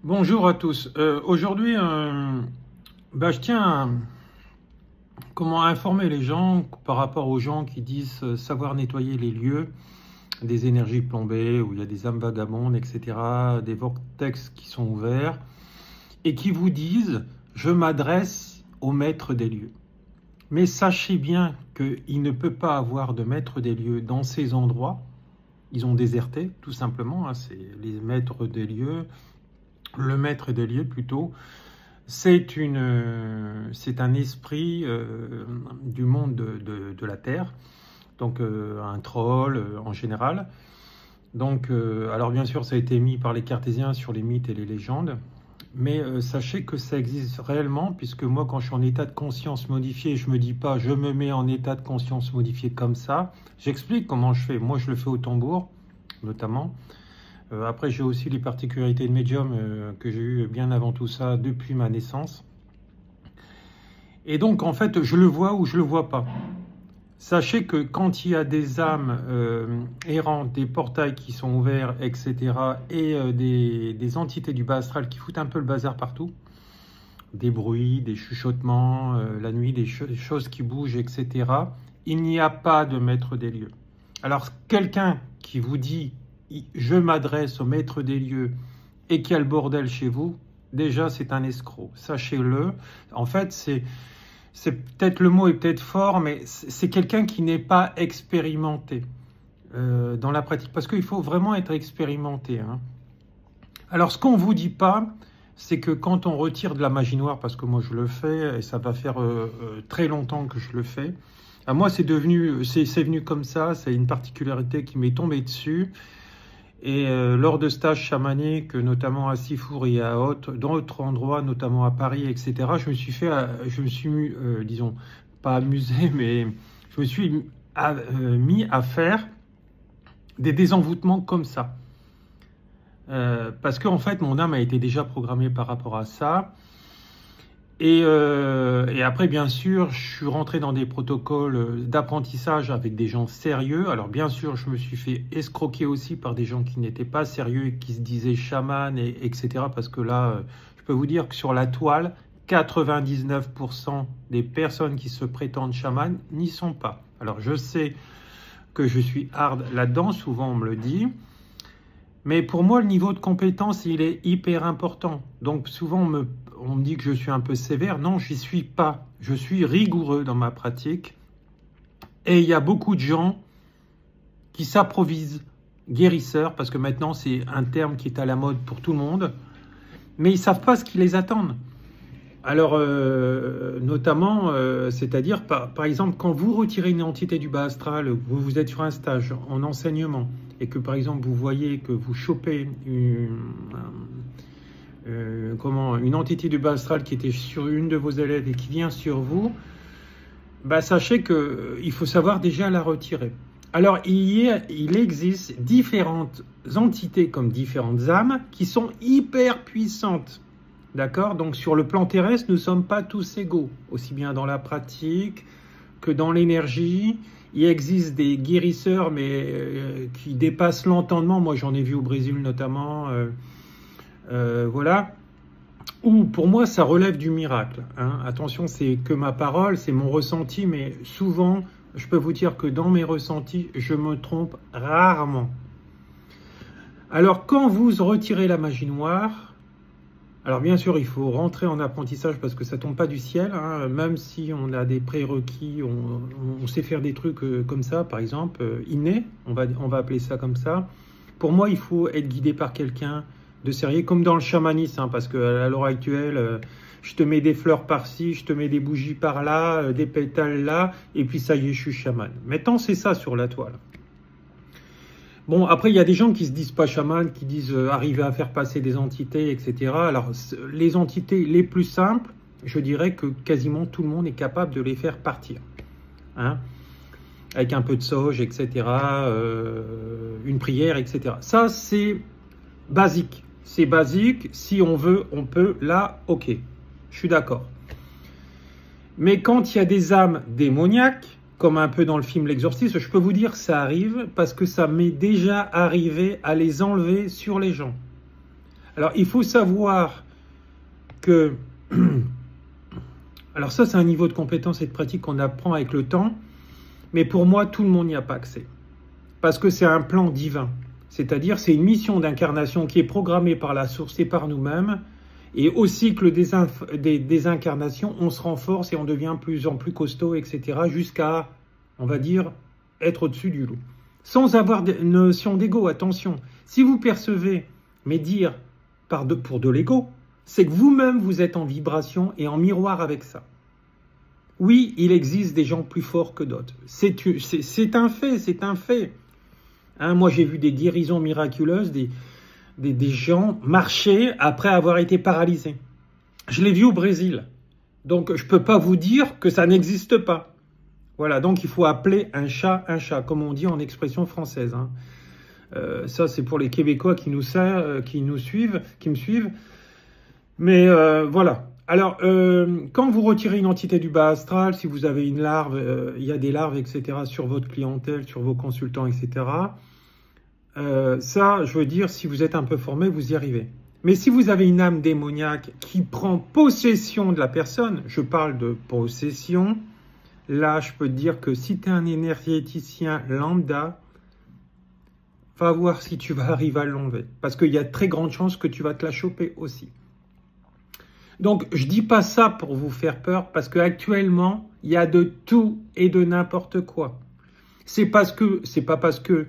Bonjour à tous. Aujourd'hui, je tiens comment informer les gens par rapport aux gens qui disent savoir nettoyer les lieux des énergies plombées, où il y a des âmes vagabondes, etc., des vortex qui sont ouverts, et qui vous disent je m'adresse au maître des lieux. Mais sachez bien qu'il ne peut pas avoir de maître des lieux dans ces endroits. Ils ont déserté, tout simplement. Hein, c'est les maîtres des lieux. Le maître des lieux, plutôt, c'est un esprit du monde de la Terre, donc un troll en général. Donc, alors bien sûr, ça a été mis par les cartésiens sur les mythes et les légendes, mais sachez que ça existe réellement, puisque moi, quand je suis en état de conscience modifié, je me dis pas, je me mets en état de conscience modifié comme ça. J'explique comment je fais. Moi, je le fais au tambour, notamment. Après, j'ai aussi les particularités de médium que j'ai eues bien avant tout ça, depuis ma naissance. Et donc, en fait, je le vois ou je le vois pas. Sachez que quand il y a des âmes errantes, des portails qui sont ouverts, etc., et des entités du bas astral qui foutent un peu le bazar partout, des bruits, des chuchotements, la nuit, des choses qui bougent, etc., il n'y a pas de maître des lieux. Alors, quelqu'un qui vous dit je m'adresse au maître des lieux et qu'il y a le bordel chez vous, déjà c'est un escroc, sachez-le. En fait, c'est peut-être, le mot est peut-être fort, mais c'est quelqu'un qui n'est pas expérimenté dans la pratique, parce qu'il faut vraiment être expérimenté. Hein. Alors, ce qu'on ne vous dit pas, c'est que quand on retire de la magie noire, parce que moi je le fais, et ça va faire très longtemps que je le fais, moi c'est venu comme ça, c'est une particularité qui m'est tombée dessus. Et lors de stages chamaniques, notamment à Sifour et à d'autres endroits, notamment à Paris, etc., je me suis disons, pas amusé, mais je me suis mis à faire des désenvoûtements comme ça. Parce qu'en fait, mon âme a été déjà programmée par rapport à ça. Et après, bien sûr, je suis rentré dans des protocoles d'apprentissage avec des gens sérieux. Alors, bien sûr, je me suis fait escroquer aussi par des gens qui n'étaient pas sérieux et qui se disaient chaman, etc. Parce que là, je peux vous dire que sur la toile, 99% des personnes qui se prétendent chaman n'y sont pas. Alors, je sais que je suis hard là-dedans, souvent on me le dit. Mais pour moi, le niveau de compétence, il est hyper important. Donc souvent, on me dit que je suis un peu sévère. Non, j'y suis pas. Je suis rigoureux dans ma pratique. Et il y a beaucoup de gens qui s'approvisent guérisseurs, parce que maintenant, c'est un terme qui est à la mode pour tout le monde. Mais ils ne savent pas ce qui les attend. Alors, notamment, c'est-à-dire, par exemple, quand vous retirez une entité du bas astral, vous êtes sur un stage en enseignement, et que, par exemple, vous voyez que vous chopez une entité du bas astral qui était sur une de vos élèves et qui vient sur vous, sachez qu'il faut savoir déjà la retirer. Alors, il existe différentes entités comme différentes âmes qui sont hyper puissantes. D'accord? Donc sur le plan terrestre, nous ne sommes pas tous égaux, aussi bien dans la pratique que dans l'énergie. Il existe des guérisseurs, mais qui dépassent l'entendement. Moi, j'en ai vu au Brésil notamment. Voilà. Ou pour moi, ça relève du miracle. Hein. Attention, c'est que ma parole, c'est mon ressenti, mais souvent, je peux vous dire que dans mes ressentis, je me trompe rarement. Alors, quand vous retirez la magie noire, alors bien sûr, il faut rentrer en apprentissage parce que ça ne tombe pas du ciel, hein. Même si on a des prérequis, on sait faire des trucs comme ça, par exemple, innés, on va appeler ça comme ça. Pour moi, il faut être guidé par quelqu'un de sérieux, comme dans le chamanisme, hein, parce qu'à l'heure actuelle, je te mets des fleurs par-ci, je te mets des bougies par-là, des pétales là, et puis ça y est, je suis chaman. Maintenant, c'est ça sur la toile. Bon, après, il y a des gens qui se disent pas chaman, qui disent arriver à faire passer des entités, etc. Alors, les entités les plus simples, je dirais que quasiment tout le monde est capable de les faire partir. Hein, avec un peu de sauge, etc. Une prière, etc. Ça, c'est basique. C'est basique. Si on veut, on peut. Là, ok. Je suis d'accord. Mais quand il y a des âmes démoniaques, comme un peu dans le film L'Exorciste, je peux vous dire que ça arrive parce que ça m'est déjà arrivé à les enlever sur les gens. Alors, il faut savoir que... Alors ça, c'est un niveau de compétence et de pratique qu'on apprend avec le temps. Mais pour moi, tout le monde n'y a pas accès. Parce que c'est un plan divin. C'est-à-dire, c'est une mission d'incarnation qui est programmée par la source et par nous-mêmes. Et au cycle des incarnations, on se renforce et on devient de plus en plus costaud, etc. Jusqu'à, on va dire, être au-dessus du lot. Sans avoir de notion d'ego, attention. Si vous percevez, mais dire pour de l'ego, c'est que vous-même, vous êtes en vibration et en miroir avec ça. Oui, il existe des gens plus forts que d'autres. C'est un fait, c'est un fait. Hein, moi, j'ai vu des guérisons miraculeuses, des gens marcher après avoir été paralysés. Je l'ai vu au Brésil. Donc, je ne peux pas vous dire que ça n'existe pas. Voilà, donc il faut appeler un chat, comme on dit en expression française. Hein. Ça, c'est pour les Québécois qui me suivent. Mais voilà. Alors, quand vous retirez une entité du bas astral, si vous avez une larve, il y a des larves, etc., sur votre clientèle, sur vos consultants, etc., ça, je veux dire, si vous êtes un peu formé, vous y arrivez. Mais si vous avez une âme démoniaque qui prend possession de la personne, je parle de possession, là, je peux te dire que si tu es un énergéticien lambda, va voir si tu vas arriver à l'enlever. Parce qu'il y a de très grandes chances que tu vas te la choper aussi. Donc, je dis pas ça pour vous faire peur, parce qu'actuellement, il y a de tout et de n'importe quoi. C'est pas parce que,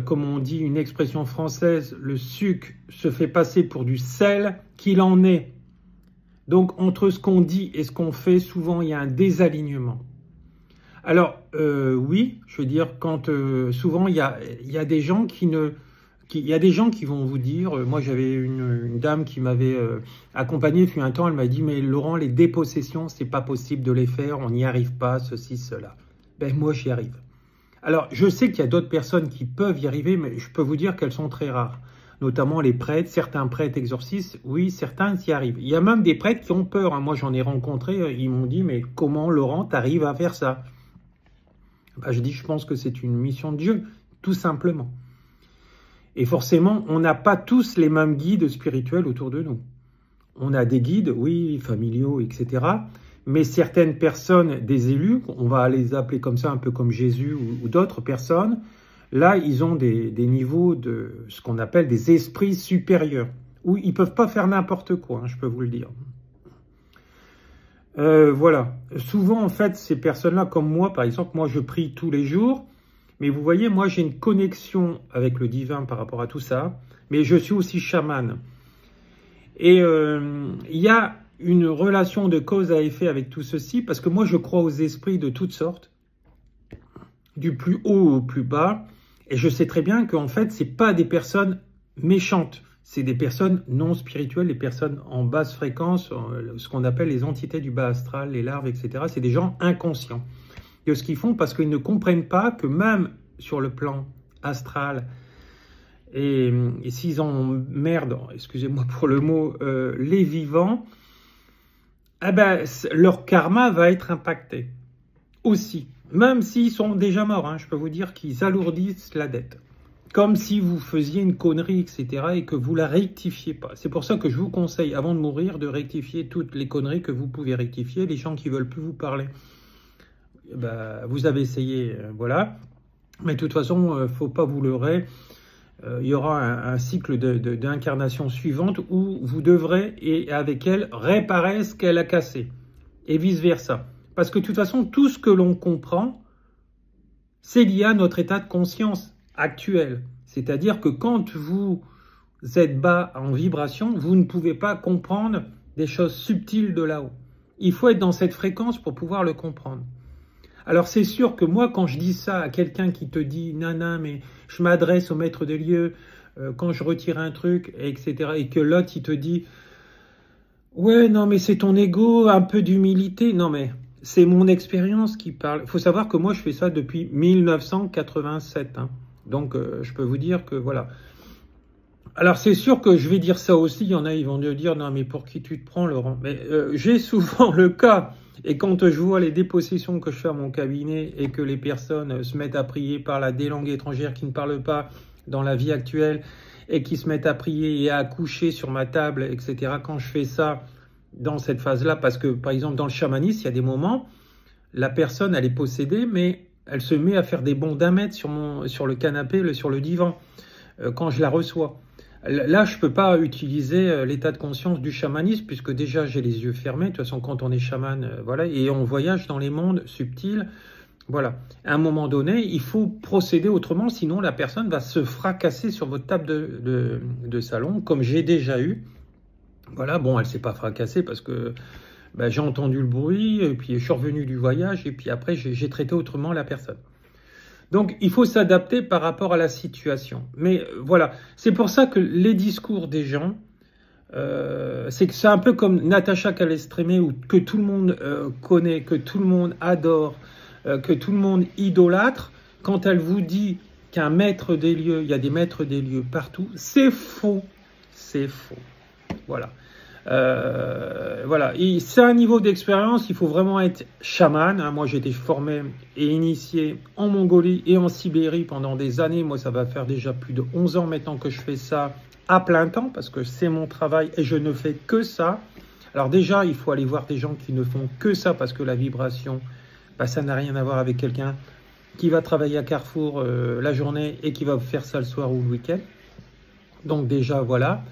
comme on dit une expression française, le sucre se fait passer pour du sel qu'il en est. Donc, entre ce qu'on dit et ce qu'on fait, souvent, il y a un désalignement. Alors, oui, je veux dire, quand souvent, il y a des gens il y a des gens qui vont vous dire, moi j'avais une dame qui m'avait accompagné depuis un temps, elle m'a dit, mais Laurent, les dépossessions, c'est pas possible de les faire, on n'y arrive pas, ceci, cela. Ben moi j'y arrive. Alors je sais qu'il y a d'autres personnes qui peuvent y arriver, mais je peux vous dire qu'elles sont très rares. Notamment les prêtres, certains prêtres exorcistes, oui, certains y arrivent. Il y a même des prêtres qui ont peur, hein. Moi j'en ai rencontré, ils m'ont dit, mais comment Laurent, t'arrives à faire ça? Ben, je dis, je pense que c'est une mission de Dieu, tout simplement. Et forcément, on n'a pas tous les mêmes guides spirituels autour de nous. On a des guides, oui, familiaux, etc. Mais certaines personnes, des élus, on va les appeler comme ça, un peu comme Jésus ou d'autres personnes, là, ils ont des niveaux de ce qu'on appelle des esprits supérieurs, où ils ne peuvent pas faire n'importe quoi, hein, je peux vous le dire. Voilà. Souvent, en fait, ces personnes-là, comme moi, par exemple, moi, je prie tous les jours. Mais vous voyez, moi, j'ai une connexion avec le divin par rapport à tout ça. Mais je suis aussi chaman. Et il y a une relation de cause à effet avec tout ceci. Parce que moi, je crois aux esprits de toutes sortes. Du plus haut au plus bas. Et je sais très bien qu'en fait, ce n'est pas des personnes méchantes. C'est des personnes non spirituelles, les personnes en basse fréquence, ce qu'on appelle les entités du bas astral, les larves, etc. C'est des gens inconscients de ce qu'ils font parce qu'ils ne comprennent pas que même sur le plan astral, et s'ils emmerdent, excusez-moi pour le mot, les vivants, eh ben, leur karma va être impacté aussi. Même s'ils sont déjà morts, hein, je peux vous dire qu'ils alourdissent la dette. Comme si vous faisiez une connerie, etc. et que vous la rectifiez pas. C'est pour ça que je vous conseille, avant de mourir, de rectifier toutes les conneries que vous pouvez rectifier. Les gens qui veulent plus vous parler, ben, vous avez essayé, voilà. Mais de toute façon, il ne faut pas vous leurrer. Il y aura un cycle d'incarnation suivante où vous devrez, et avec elle, réparer ce qu'elle a cassé. Et vice-versa. Parce que de toute façon, tout ce que l'on comprend, c'est lié à notre état de conscience actuel. C'est-à-dire que quand vous êtes bas en vibration, vous ne pouvez pas comprendre des choses subtiles de là-haut. Il faut être dans cette fréquence pour pouvoir le comprendre. Alors c'est sûr que moi, quand je dis ça à quelqu'un qui te dit « non, mais je m'adresse au maître des lieux quand je retire un truc, etc. » et que l'autre, il te dit « ouais, non, mais c'est ton ego, un peu d'humilité. » Non, mais c'est mon expérience qui parle. Il faut savoir que moi, je fais ça depuis 1987. Hein. Donc, je peux vous dire que voilà. Alors, c'est sûr que je vais dire ça aussi. Il y en a, ils vont dire « non, mais pour qui tu te prends, Laurent ?» Mais j'ai souvent le cas. Et quand je vois les dépossessions que je fais à mon cabinet et que les personnes se mettent à prier par des langues étrangères qui ne parlent pas dans la vie actuelle et qui se mettent à prier et à coucher sur ma table, etc. Quand je fais ça dans cette phase-là, parce que par exemple dans le chamanisme, il y a des moments, la personne elle est possédée, mais elle se met à faire des bonds d'1 mètre sur le canapé, sur le divan, quand je la reçois. Là, je ne peux pas utiliser l'état de conscience du chamanisme, puisque déjà j'ai les yeux fermés. De toute façon, quand on est chaman, voilà, et on voyage dans les mondes subtils. Voilà. À un moment donné, il faut procéder autrement, sinon la personne va se fracasser sur votre table de salon, comme j'ai déjà eu. Voilà, bon, elle ne s'est pas fracassée parce que ben, j'ai entendu le bruit, et puis je suis revenu du voyage, et puis après, j'ai traité autrement la personne. Donc, il faut s'adapter par rapport à la situation. Mais voilà, c'est pour ça que les discours des gens, c'est un peu comme Natacha Calestrémé, que tout le monde connaît, que tout le monde adore, que tout le monde idolâtre. Quand elle vous dit qu'un maître des lieux, il y a des maîtres des lieux partout, c'est faux. C'est faux. Voilà. Voilà, c'est un niveau d'expérience, il faut vraiment être chaman. Hein. Moi, j'ai été formé et initié en Mongolie et en Sibérie pendant des années. Moi, ça va faire déjà plus de 11 ans maintenant que je fais ça à plein temps, parce que c'est mon travail et je ne fais que ça. Alors déjà, il faut aller voir des gens qui ne font que ça, parce que la vibration, bah, ça n'a rien à voir avec quelqu'un qui va travailler à Carrefour la journée et qui va faire ça le soir ou le week-end. Donc déjà, voilà.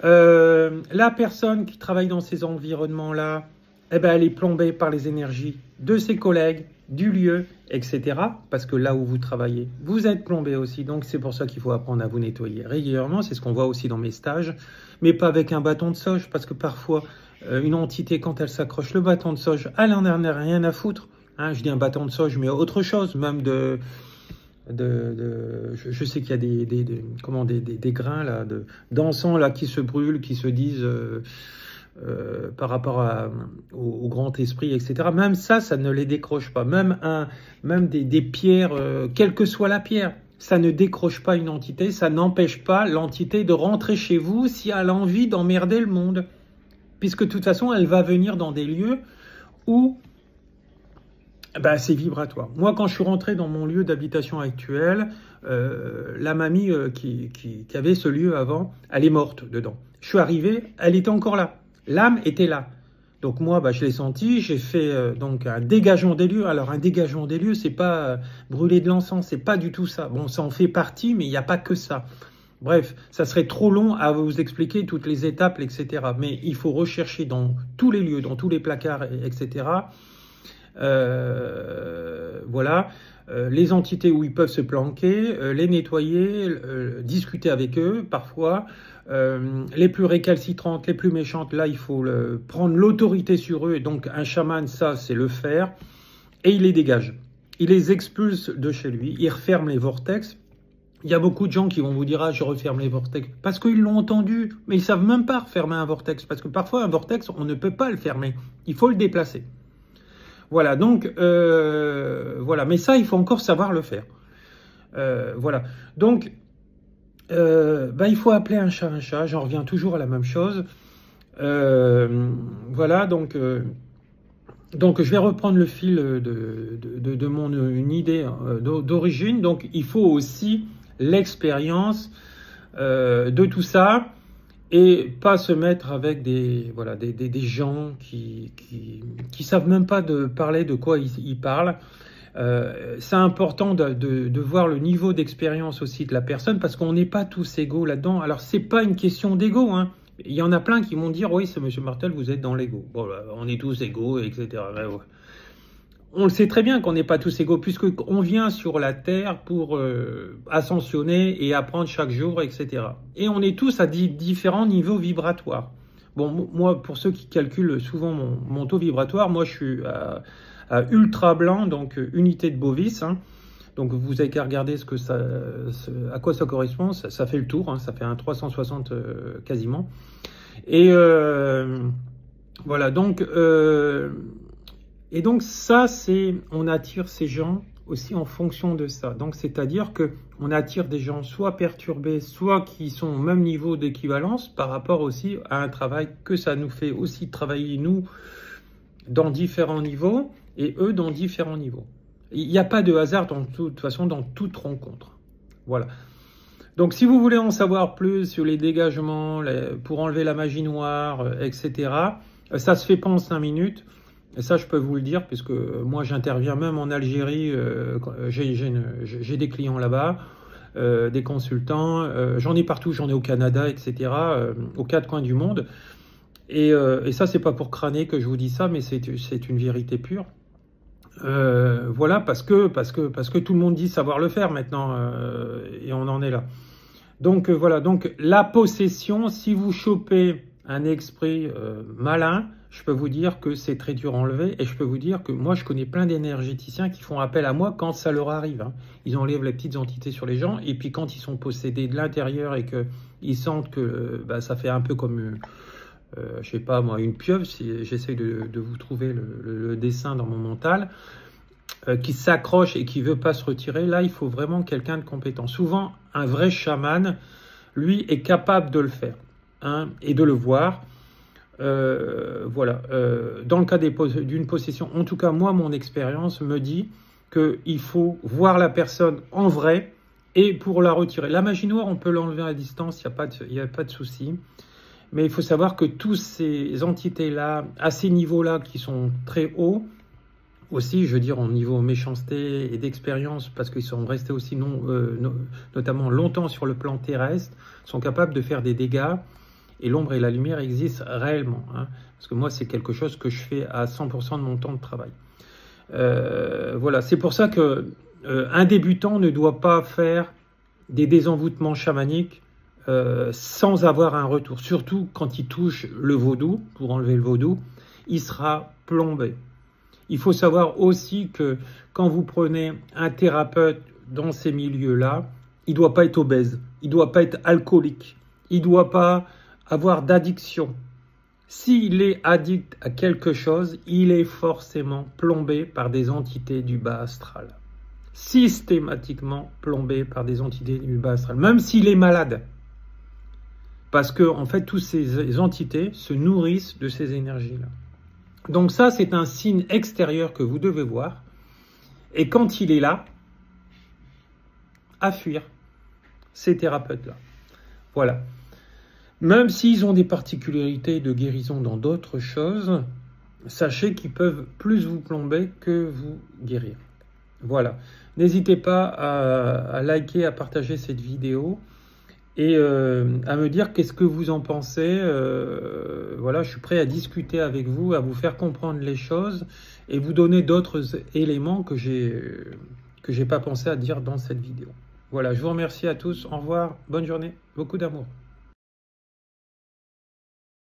La personne qui travaille dans ces environnements-là, eh ben, elle est plombée par les énergies de ses collègues, du lieu, etc. Parce que là où vous travaillez, vous êtes plombé aussi. Donc c'est pour ça qu'il faut apprendre à vous nettoyer régulièrement. C'est ce qu'on voit aussi dans mes stages. Mais pas avec un bâton de sauge, parce que parfois, une entité, quand elle s'accroche le bâton de sauge, elle n'en a rien à foutre. Hein, je dis un bâton de sauge, mais autre chose, même je sais qu'il y a des grains là, d'encens là qui se brûlent, qui se disent par rapport au grand esprit, etc. Même ça ne les décroche pas. Même des pierres, quelle que soit la pierre, ça ne décroche pas une entité, ça n'empêche pas l'entité de rentrer chez vous si elle a envie d'emmerder le monde. Puisque de toute façon, elle va venir dans des lieux où ben, c'est vibratoire. Moi, quand je suis rentré dans mon lieu d'habitation actuel, la mamie qui avait ce lieu avant, elle est morte dedans. Je suis arrivé, elle était encore là. L'âme était là. Donc moi, ben, je l'ai senti, j'ai fait donc un dégagement des lieux. Alors un dégagement des lieux, c'est pas brûler de l'encens, c'est pas du tout ça. Bon, ça en fait partie, mais il n'y a pas que ça. Bref, ça serait trop long à vous expliquer toutes les étapes, etc. Mais il faut rechercher dans tous les lieux, dans tous les placards, etc., voilà, les entités où ils peuvent se planquer, les nettoyer, discuter avec eux parfois, les plus récalcitrantes, les plus méchantes, là il faut prendre l'autorité sur eux, et donc un chaman, ça c'est le faire, et il les dégage, il les expulse de chez lui, il referme les vortex. Il y a beaucoup de gens qui vont vous dire « Ah, je referme les vortex » parce qu'ils l'ont entendu, mais ils ne savent même pas refermer un vortex, parce que parfois un vortex, on ne peut pas le fermer, il faut le déplacer. Voilà, donc, voilà. Mais ça, il faut encore savoir le faire. Voilà. Donc, ben, il faut appeler un chat un chat. J'en reviens toujours à la même chose. Voilà, donc je vais reprendre le fil de une idée d'origine. Donc, il faut aussi l'expérience de tout ça. Et pas se mettre avec des gens qui savent même pas parler de quoi ils parlent. C'est important de voir le niveau d'expérience aussi de la personne, parce qu'on n'est pas tous égaux là-dedans. Alors, c'est pas une question d'ego, hein. Il y en a plein qui vont dire « Oui, c'est Monsieur Martel, vous êtes dans l'ego. Bon, là, on est tous égaux, etc. » Ouais. On le sait très bien qu'on n'est pas tous égaux, puisqu'on vient sur la Terre pour ascensionner et apprendre chaque jour, etc. Et on est tous à différents niveaux vibratoires. Bon, moi, pour ceux qui calculent souvent mon taux vibratoire, moi, je suis à ultra blanc, donc unité de Bovis. Hein. Donc, vous n'avez qu'à regarder à quoi ça correspond. Ça fait le tour, hein, ça fait un 360 quasiment. Et voilà, donc... Et donc ça, on attire ces gens aussi en fonction de ça. Donc c'est-à-dire qu'on attire des gens soit perturbés, soit qui sont au même niveau d'équivalence par rapport aussi à un travail que ça nous fait aussi travailler nous dans différents niveaux et eux dans différents niveaux. Il n'y a pas de hasard de toute façon dans toute rencontre. Voilà. Donc, si vous voulez en savoir plus sur les dégagements, pour enlever la magie noire, etc., ça se fait pas en 5 minutes. Et ça, je peux vous le dire, puisque moi, j'interviens même en Algérie. J'ai des clients là-bas, des consultants. J'en ai partout, j'en ai au Canada, etc., aux 4 coins du monde. Et ça, c'est pas pour crâner que je vous dis ça, mais c'est une vérité pure. Voilà, parce que tout le monde dit savoir le faire maintenant, et on en est là. Donc voilà, donc la possession, si vous chopez un esprit malin, je peux vous dire que c'est très dur à enlever, et je peux vous dire que moi je connais plein d'énergéticiens qui font appel à moi quand ça leur arrive, hein. Ils enlèvent les petites entités sur les gens, et puis quand ils sont possédés de l'intérieur et qu'ils sentent que ça fait un peu comme, je sais pas moi, une pieuvre, si j'essaie de vous trouver le dessin dans mon mental, qui s'accroche et qui veut pas se retirer, là il faut vraiment quelqu'un de compétent. Souvent un vrai chaman, lui, est capable de le faire, hein, et de le voir. Voilà. Dans le cas d'une possession, en tout cas moi mon expérience me dit qu'il faut voir la personne en vrai et pour la retirer. La magie noire, on peut l'enlever à distance, il n'y a pas de souci. Mais il faut savoir que tous ces entités-là, à ces niveaux-là qui sont très hauts, aussi, je veux dire, au niveau méchanceté et d'expérience, parce qu'ils sont restés aussi notamment longtemps sur le plan terrestre, sont capables de faire des dégâts, et l'ombre et la lumière existent réellement, hein, parce que moi, c'est quelque chose que je fais à 100% de mon temps de travail. Voilà, c'est pour ça que un débutant ne doit pas faire des désenvoûtements chamaniques sans avoir un retour, surtout quand il touche le vaudou. Pour enlever le vaudou, il sera plombé. Il faut savoir aussi que quand vous prenez un thérapeute dans ces milieux-là, il ne doit pas être obèse, il ne doit pas être alcoolique, il ne doit pas avoir d'addiction. S'il est addict à quelque chose, il est forcément plombé par des entités du bas astral. Systématiquement plombé par des entités du bas astral, même s'il est malade. Parce que, en fait, toutes ces entités se nourrissent de ces énergies-là. Donc ça, c'est un signe extérieur que vous devez voir. Et quand il est là, à fuir ces thérapeutes-là. Voilà. Même s'ils ont des particularités de guérison dans d'autres choses, sachez qu'ils peuvent plus vous plomber que vous guérir. Voilà. N'hésitez pas à liker, à partager cette vidéo. Et à me dire qu'est-ce que vous en pensez. Voilà, je suis prêt à discuter avec vous, à vous faire comprendre les choses et vous donner d'autres éléments que j'ai pas pensé à dire dans cette vidéo. Voilà, je vous remercie à tous. Au revoir, bonne journée, beaucoup d'amour.